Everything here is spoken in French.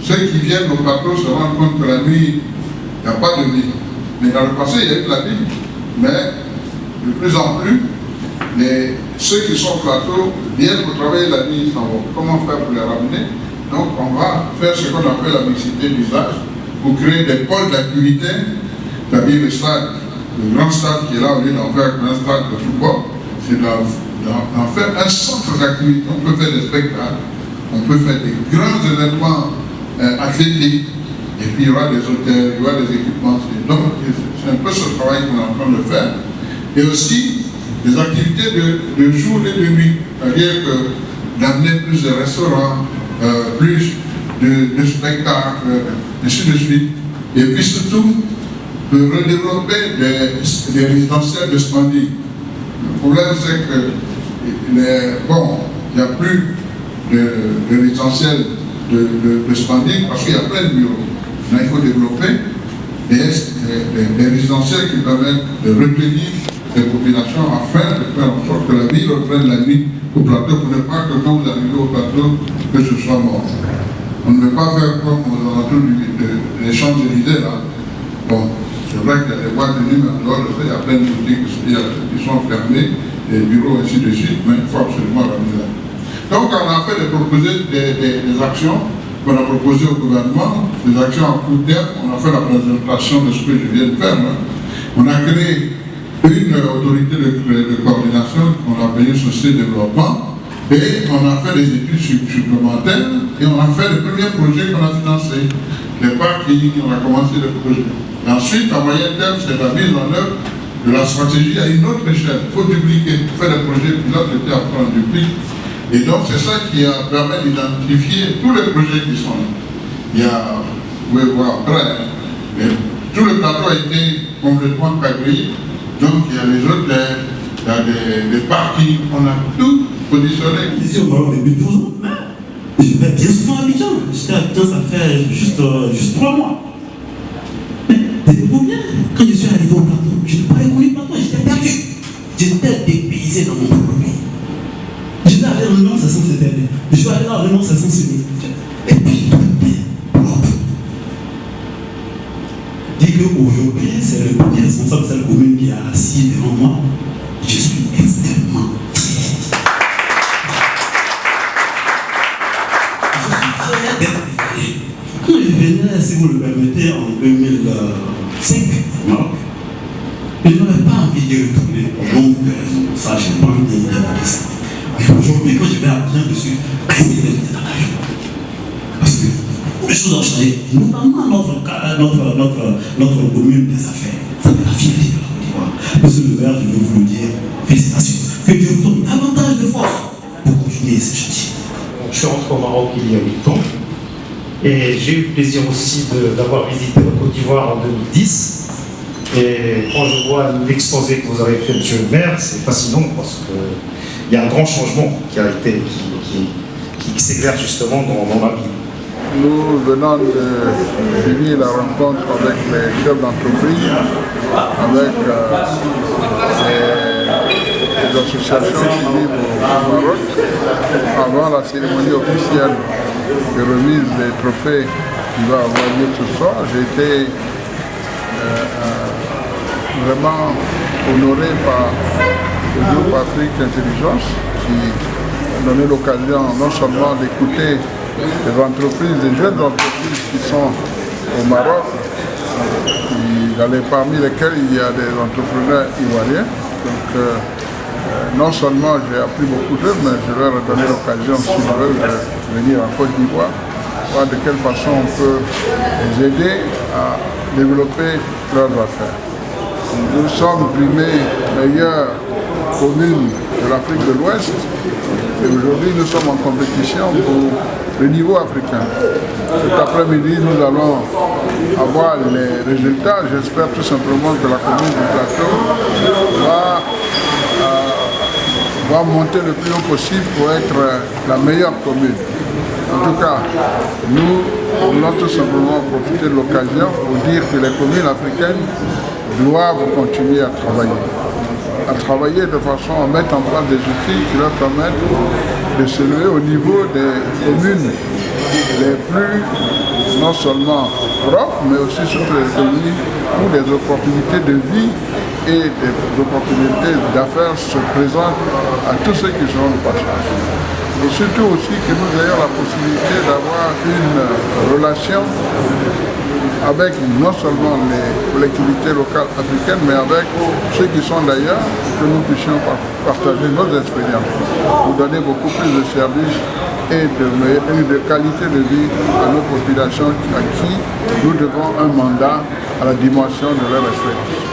ceux qui viennent au plateau se rendent compte que la nuit, il n'y a pas de vie. Mais dans le passé, il y a eu de la vie. Mais de plus en plus, ceux qui sont au plateau viennent pour travailler la nuit, ils s'en vont. Comment faire pour les ramener? Donc on va faire ce qu'on appelle la mixité d'usage pour créer des pôles d'activité, c'est-à-dire le stade, le grand stade qui est là, au lieu d'en faire un stade de football, c'est d'en faire un centre d'activité. On peut faire des spectacles, on peut faire des grands événements athlétiques, et puis il y aura des hôtels, il y aura des équipements. Donc c'est un peu ce travail qu'on est en train de faire. Et aussi des activités de jour et de nuit, c'est-à-dire d'amener plus de restaurants, plus de spectacles, ainsi de suite. Et puis surtout, de redévelopper des résidentiels de standing. Le problème, c'est que, il n'y a plus de résidentiels de standing parce qu'il y a plein de bureaux. Là, il faut développer des résidentiels qui permettent de retenir les populations afin de faire en sorte que la ville reprenne la nuit au plateau pour ne pas que quand vous arrivez au plateau, que ce soit mort. On ne veut pas faire comme aux alentours des Champs-Élysées là. Bon, c'est vrai qu'il y a des boîtes de nuit, mais en dehors de ça, il y a plein de boutiques qui sont fermées, des bureaux, ainsi de suite, mais il faut absolument organiser. Donc on a fait des actions qu'on a proposées au gouvernement, des actions à court terme. On a fait la présentation de ce que je viens de faire. Hein. On a créé une autorité de coordination qu'on a appelée Société de Développement et on a fait des études supplémentaires et on a fait le premier projet qu'on a financé, les parkings, on a commencé le projet. Et ensuite, à moyen terme, c'est la mise en œuvre de la stratégie à une autre échelle. Il faut dupliquer, faire des projets pilotes et puis après on duplique. Et donc c'est ça qui a permis d'identifier tous les projets qui sont là. Il y a, vous pouvez voir après, tout le plateau a été complètement quadrillé. Donc il y a les hôtels, il y a des parkings, on a tout positionné. Ici au Maroc depuis 12 ans, je vais bien souvent à Abidjan. J'étais à Abidjan, ça fait juste 3 mois. Mais tenez-vous bien, quand je suis arrivé au plateau, je n'ai pas reconnu le plateau, j'étais perdu. J'étais dépaysé dans mon propre pays. J'étais allé en renonçation cette année. Je suis allé en renonçation cette année. Et puis tout est propre. Dis qu'aujourd'hui, c'est le premier responsable de cette commune qui est assis devant moi. Je suis extrêmement triste. Je suis fier d'être effrayé. Quand je venais, si vous le permettez, en 2005 au Maroc, je n'avais pas envie de retourner pour nombre de raisons. Ça, je n'ai pas envie d'éviter ça. Mais aujourd'hui, quand je vais à Abidjan, je suis resté dans la vie. Parce que les choses ont changé, notamment notre commune des affaires. Ça fait la fierté de la Côte d'Ivoire. Monsieur le maire, je veux vous le dire, félicitations. Que Dieu vous donne davantage de force pour continuer ce chantier. Je suis rentré au Maroc il y a 8 ans. Et j'ai eu le plaisir aussi d'avoir visité la Côte d'Ivoire en 2010. Et quand je vois l'exposé que vous avez fait, monsieur le maire, c'est fascinant parce qu'il y a un grand changement qui s'exerce justement dans la ville. Nous venons de finir la rencontre avec les chefs d'entreprise, avec les associations qui vivent au Maroc, avant la cérémonie officielle de remise des trophées qui va avoir lieu ce soir. J'ai été vraiment honoré par le groupe Afrique Intelligence qui a donné l'occasion non seulement d'écouter les entreprises, les jeunes entreprises qui sont au Maroc, parmi lesquelles il y a des entrepreneurs ivoiriens. Donc non seulement j'ai appris beaucoup d'eux, mais je leur ai donné l'occasion, si ils veulent, de venir en Côte d'Ivoire, voir de quelle façon on peut les aider à développer leurs affaires. Nous sommes primés meilleure commune de l'Afrique de l'Ouest et aujourd'hui nous sommes en compétition pour le niveau africain. Cet après-midi nous allons avoir les résultats. J'espère tout simplement que la commune du Plateau va monter le plus haut possible pour être la meilleure commune. En tout cas, nous voulons tout simplement profiter de l'occasion pour dire que les communes africaines doivent continuer à travailler de façon à mettre en place des outils qui leur permettent de se lever au niveau des communes les plus non seulement propres, mais aussi surtout les pays où des opportunités de vie et des opportunités d'affaires se présentent à tous ceux qui seront de passage. Et surtout aussi que nous ayons la possibilité d'avoir une relation avec non seulement les collectivités locales africaines, mais avec ceux qui sont d'ailleurs, que nous puissions partager nos expériences, pour donner beaucoup plus de services et de qualité de vie à nos populations à qui nous devons un mandat à la dimension de leur expérience.